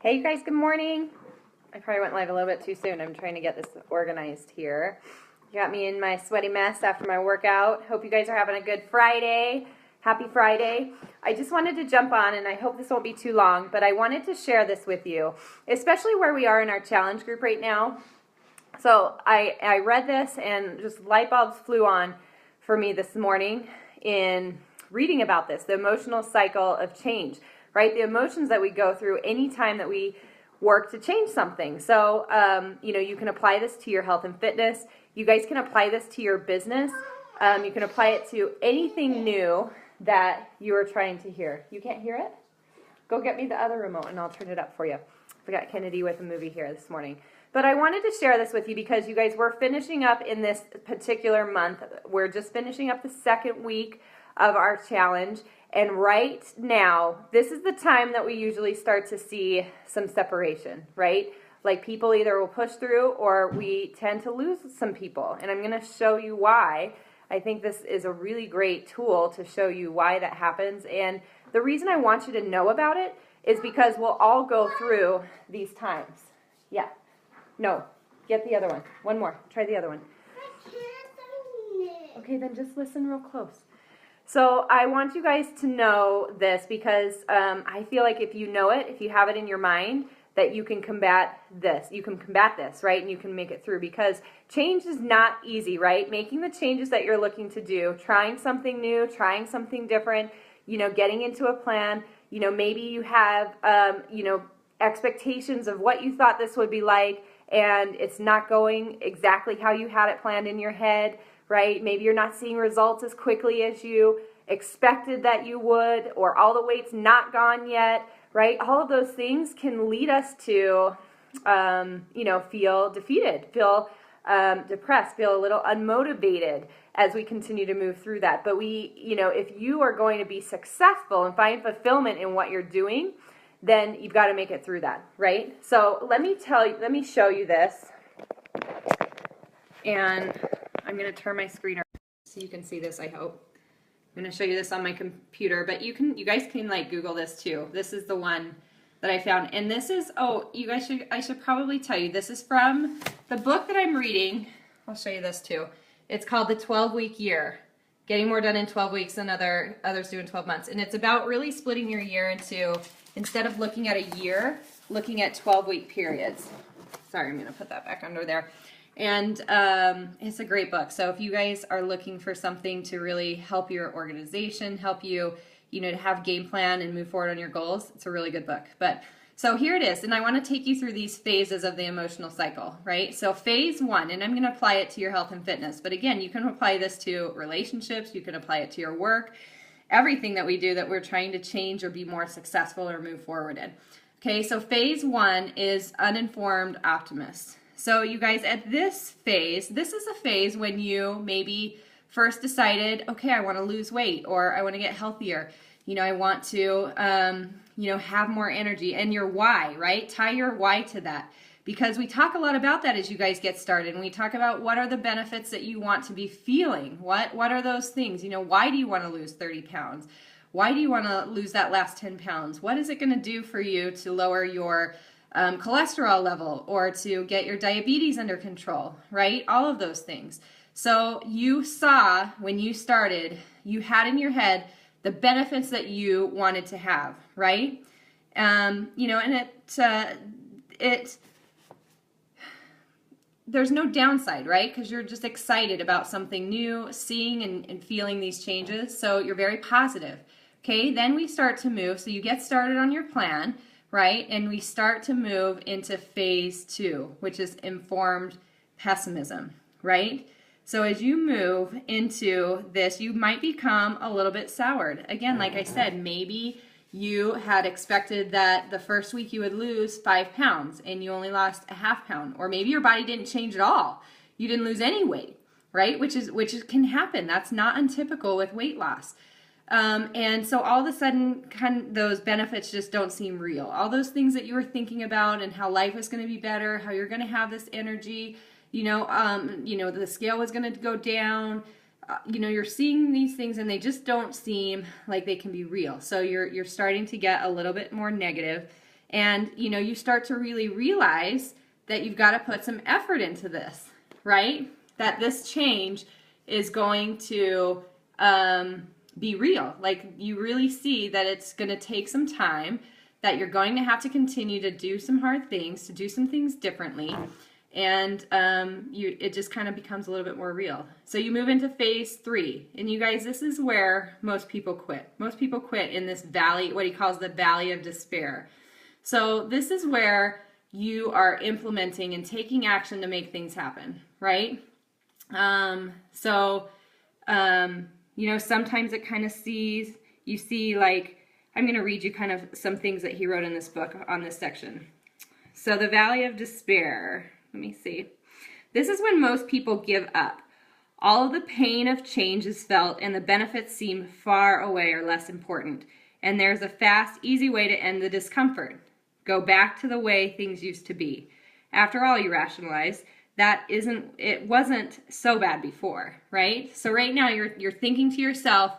Hey you guys, good morning. I probably went live a little bit too soon. I'm trying to get this organized here. You got me in my sweaty mess after my workout. Hope you guys are having a good Friday. Happy Friday. I just wanted to jump on, and I hope this won't be too long, but I wanted to share this with you, especially where we are in our challenge group right now. So I read this and just light bulbs flew on for me this morning in reading about this, the emotional cycle of change, right? The emotions that we go through anytime that we work to change something. So, you can apply this to your health and fitness. You guys can apply this to your business. You can apply it to anything new that you are trying to hear. You can't hear it? Go get me the other remote and I'll turn it up for you. I got Kennedy with a movie here this morning. But I wanted to share this with you because you guys, we're finishing up in this particular month. We're just finishing up the second week of our challenge. And right now, this is the time that we usually start to see some separation, right? Like people either will push through or we tend to lose some people. And I'm going to show you why. I think this is a really great tool to show you why that happens. And the reason I want you to know about it is because we'll all go through these times. Yeah. No. Get the other one. One more. Try the other one. Okay, then just listen real close. So I want you guys to know this because I feel like if you know it, if you have it in your mind, that you can combat this. You can combat this, right? And you can make it through because change is not easy, right? Making the changes that you're looking to do, trying something new, trying something different, getting into a plan. Maybe you have, expectations of what you thought this would be like, and it's not going exactly how you had it planned in your head, right? Maybe you're not seeing results as quickly as you expected that you would, or all the weight's not gone yet, right? All of those things can lead us to, feel defeated, feel depressed, feel a little unmotivated as we continue to move through that. But if you are going to be successful and find fulfillment in what you're doing, then you've got to make it through that, right? So let me show you this. And I'm going to turn my screen around so you can see this, I hope. I'm going to show you this on my computer, but you guys can Google this too. This is the one that I found. And this is, I should probably tell you, this is from the book that I'm reading. I'll show you this too. It's called The 12-Week Year. Getting more done in 12 weeks than others do in 12 months. And it's about really splitting your year into, instead of looking at a year, looking at 12-week periods. Sorry, I'm going to put that back under there. And it's a great book. So if you guys are looking for something to really help your organization, help you, to have game plan and move forward on your goals, it's a really good book. But so here it is, and I want to take you through these phases of the emotional cycle, right? So phase 1, and I'm going to apply it to your health and fitness. But again, you can apply this to relationships, you can apply it to your work, everything that we do that we're trying to change or be more successful or move forward in. Okay, so phase 1 is uninformed optimists. So you guys, at this phase, this is a phase when you maybe first decided, okay, I want to lose weight or I want to get healthier. I want to, have more energy, and your why, right? Tie your why to that, because we talk a lot about that as you guys get started, and we talk about what are the benefits that you want to be feeling. What are those things? Why do you want to lose 30 pounds? Why do you want to lose that last 10 pounds? What is it going to do for you to lower your cholesterol level or to get your diabetes under control, right? All of those things. So you saw when you started, you had in your head the benefits that you wanted to have, right? And there's no downside, right? Because you're just excited about something new, seeing and feeling these changes. So you're very positive. Okay, then we start to move. So you get started on your plan, right? And we start to move into phase 2, which is informed pessimism, right? So as you move into this, you might become a little bit soured. Again, like I said, maybe you had expected that the first week you would lose 5 pounds and you only lost a half pound. Or maybe your body didn't change at all. You didn't lose any weight, right? Which can happen. That's not untypical with weight loss. And so all of a sudden, those benefits just don't seem real. All those things that you were thinking about and how life was going to be better, how you're going to have this energy, the scale was going to go down. You're seeing these things and they just don't seem like they can be real. So you're starting to get a little bit more negative And, you know, you start to really realize that you've got to put some effort into this, right? That this change is going to be real. Like, you really see that it's going to take some time, that you're going to have to continue to do some hard things, to do some things differently, and it just kind of becomes a little bit more real. So you move into phase 3, and you guys, this is where most people quit. Most people quit in this valley, what he calls the valley of despair. So this is where you are implementing and taking action to make things happen, right? You know, sometimes it kind of you see like, I'm going to read you kind of some things that he wrote in this book on this section. So the valley of despair, let me see. This is when most people give up. All of the pain of change is felt and the benefits seem far away or less important. And there's a fast, easy way to end the discomfort. Go back to the way things used to be. After all, you rationalize, it wasn't so bad before, right? So right now you're thinking to yourself,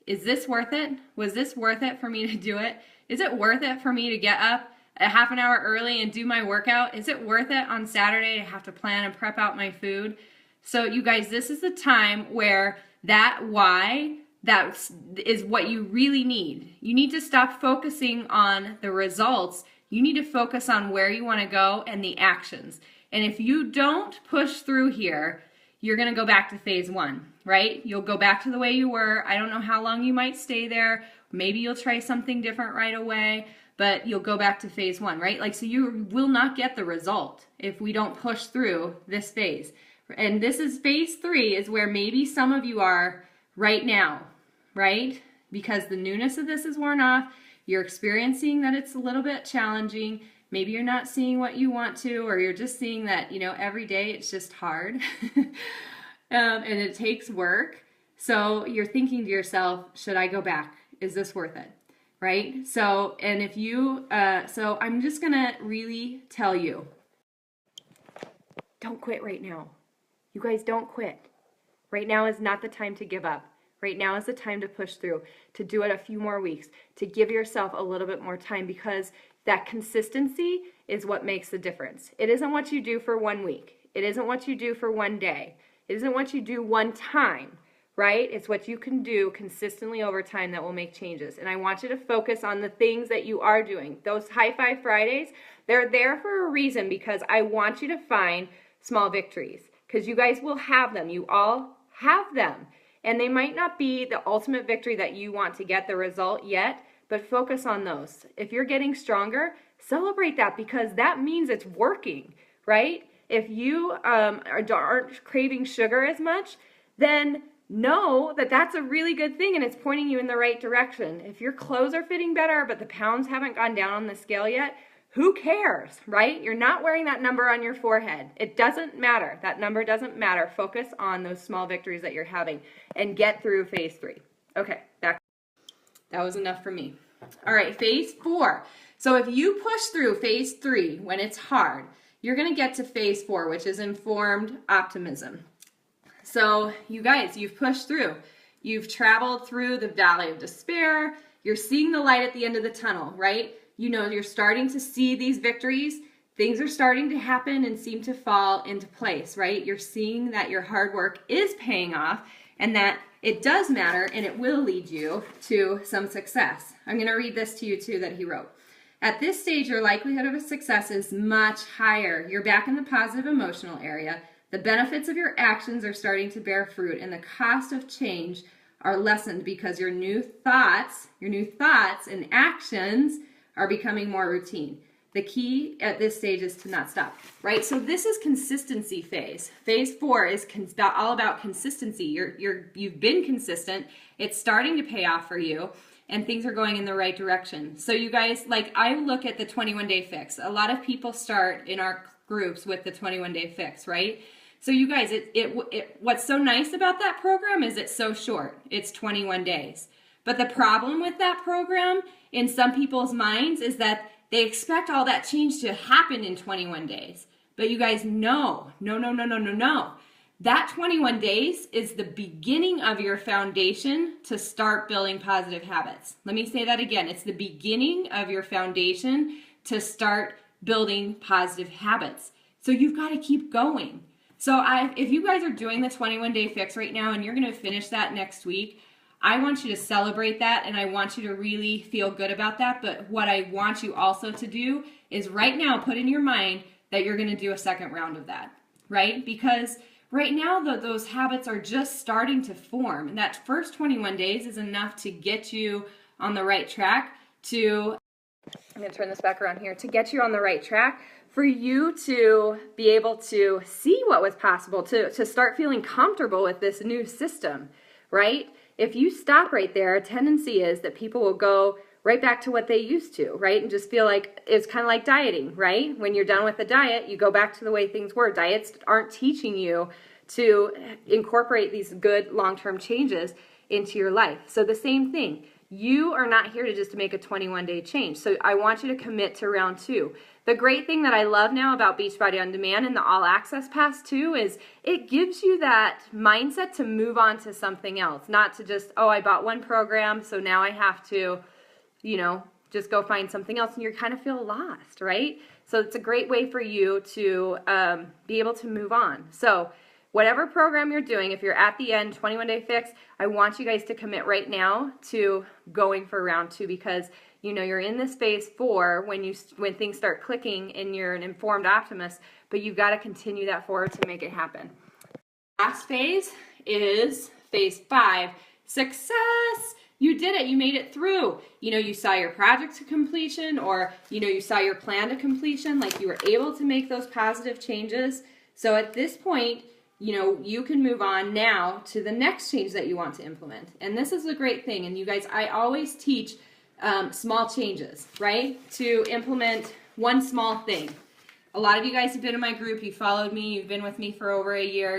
is this worth it? Was this worth it for me to do it? Is it worth it for me to get up a half an hour early and do my workout? Is it worth it on Saturday to have to plan and prep out my food? So you guys, this is the time where that why, that is what you really need. You need to stop focusing on the results. You need to focus on where you want to go and the actions. And if you don't push through here, you're going to go back to phase 1, right? You'll go back to the way you were. I don't know how long you might stay there. Maybe you'll try something different right away, but you'll go back to phase 1, right? Like, so you will not get the result if we don't push through this phase. And this is phase 3 is where maybe some of you are right now, right? Because the newness of this is worn off. You're experiencing that it's a little bit challenging. Maybe you're not seeing what you want to, or you're just seeing that, you know, every day it's just hard and it takes work. So you're thinking to yourself, should I go back? Is this worth it? Right? So, and if you, so I'm just going to really tell you, don't quit right now. You guys, don't quit. Right now is not the time to give up. Right now is the time to push through, to do it a few more weeks, to give yourself a little bit more time, because that consistency is what makes the difference. It isn't what you do for 1 week. It isn't what you do for 1 day. It isn't what you do one time, right? It's what you can do consistently over time that will make changes. And I want you to focus on the things that you are doing. Those High Five Fridays, they're there for a reason, because I want you to find small victories, because you guys will have them. You all have them. And they might not be the ultimate victory that you want to get the result yet, but focus on those. If you're getting stronger, celebrate that, because that means it's working, right? If you aren't craving sugar as much, then know that that's a really good thing and it's pointing you in the right direction. If your clothes are fitting better, but the pounds haven't gone down on the scale yet, who cares, right? You're not wearing that number on your forehead. It doesn't matter. That number doesn't matter. Focus on those small victories that you're having and get through phase 3. Okay, back. That was enough for me. All right, phase 4. So if you push through phase 3 when it's hard, you're going to get to phase 4, which is informed optimism. So you guys, you've pushed through. You've traveled through the valley of despair. You're seeing the light at the end of the tunnel, right? You know, you're starting to see these victories. Things are starting to happen and seem to fall into place, right? You're seeing that your hard work is paying off and that it does matter and it will lead you to some success. I'm going to read this to you too that he wrote. At this stage, your likelihood of a success is much higher. You're back in the positive emotional area. The benefits of your actions are starting to bear fruit, and the cost of change are lessened because your new thoughts and actions are becoming more routine. The key at this stage is to not stop, right? So this is consistency phase. Phase 4 is all about consistency. You've been consistent. It's starting to pay off for you, and things are going in the right direction. So you guys, like, I look at the 21-day fix. A lot of people start in our groups with the 21-day fix, right? So you guys, what's so nice about that program is it's so short. It's 21 days. But the problem with that program in some people's minds is that they expect all that change to happen in 21 days. But you guys, no. That 21 days is the beginning of your foundation to start building positive habits. Let me say that again. It's the beginning of your foundation to start building positive habits. So you've got to keep going. So if you guys are doing the 21-day fix right now and you're going to finish that next week, I want you to celebrate that, and I want you to really feel good about that. But what I want you also to do is right now put in your mind that you're going to do a second round of that, right? Because right now those habits are just starting to form, and that first 21 days is enough to get you on the right track to, I'm going to turn this back around here, to get you on the right track for you to be able to see what was possible, to start feeling comfortable with this new system, right? If you stop right there, a tendency is that people will go right back to what they used to, right? And just feel like it's kind of like dieting, right? When you're done with the diet, you go back to the way things were. Diets aren't teaching you to incorporate these good long-term changes into your life. So the same thing. You are not here to just make a 21-day change. So I want you to commit to round 2. The great thing that I love now about Beachbody On Demand and the All Access Pass too is it gives you that mindset to move on to something else. Not to just, oh, I bought one program, so now I have to, just go find something else, and you kind of feel lost, right? So it's a great way for you to be able to move on. So whatever program you're doing, if you're at the end, 21-day fix, I want you guys to commit right now to going for round 2, because you're in this phase 4 when things start clicking and you're an informed optimist, but you've got to continue that forward to make it happen. Last phase is phase 5, success. You did it. You made it through. You saw your project to completion, or, you saw your plan to completion, like you were able to make those positive changes. So at this point, you can move on now to the next change that you want to implement. And this is a great thing. And you guys, I always teach small changes, right? To implement one small thing. A lot of you guys have been in my group, you followed me, you've been with me for over a year.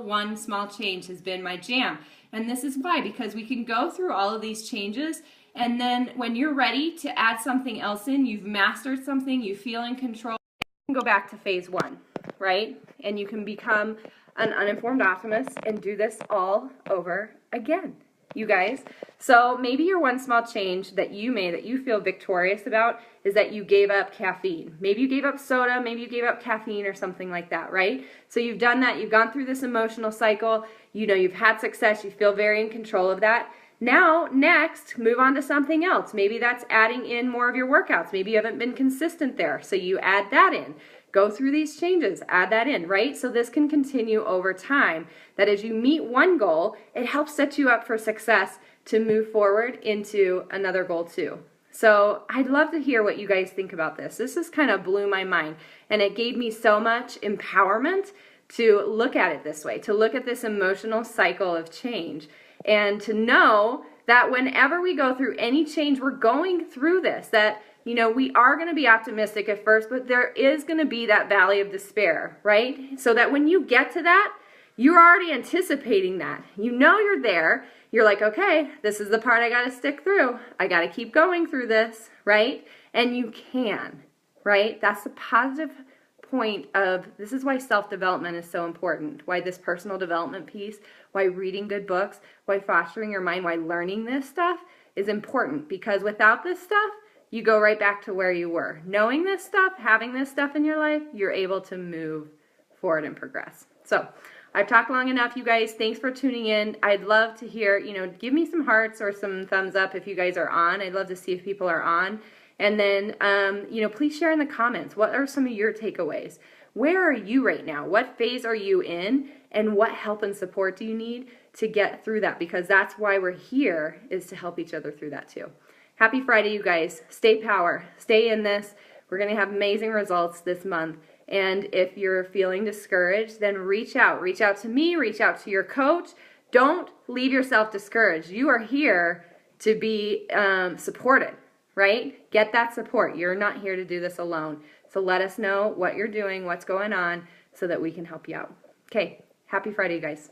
One small change has been my jam. And this is why, because we can go through all of these changes, and then when you're ready to add something else in, you've mastered something, you feel in control, you can go back to phase 1, right? And you can become an uninformed optimist and do this all over again, you guys. So maybe your one small change that you made that you feel victorious about is that you gave up caffeine. Maybe you gave up soda, maybe you gave up caffeine or something like that, right? So you've done that, you've gone through this emotional cycle, you've had success, you feel very in control of that. Now, next, move on to something else. Maybe that's adding in more of your workouts. Maybe you haven't been consistent there, so you add that in. Go through these changes, add that in, right? So this can continue over time, that as you meet one goal, it helps set you up for success to move forward into another goal too. So I'd love to hear what you guys think about this. This just kind of blew my mind, and it gave me so much empowerment to look at it this way, to look at this emotional cycle of change, and to know that whenever we go through any change, we're going through this, that we are going to be optimistic at first, but there is going to be that valley of despair, right? So that when you get to that, you're already anticipating that. You're there. You're like, okay, this is the part I got to stick through. I got to keep going through this, right? And you can, right? That's the positive point of, this is why self-development is so important, why this personal development piece, why reading good books, why fostering your mind, why learning this stuff is important, because without this stuff, you go right back to where you were. Knowing this stuff, having this stuff in your life, you're able to move forward and progress. So I've talked long enough, you guys. Thanks for tuning in. I'd love to hear, give me some hearts or some thumbs up if you guys are on. I'd love to see if people are on. And then, please share in the comments. What are some of your takeaways? Where are you right now? What phase are you in? And what help and support do you need to get through that? Because that's why we're here, is to help each other through that too. Happy Friday, you guys. Stay power. Stay in this. We're going to have amazing results this month. And if you're feeling discouraged, then reach out. Reach out to me. Reach out to your coach. Don't leave yourself discouraged. You are here to be supported, right? Get that support. You're not here to do this alone. So let us know what you're doing, what's going on, so that we can help you out. Okay. Happy Friday, you guys.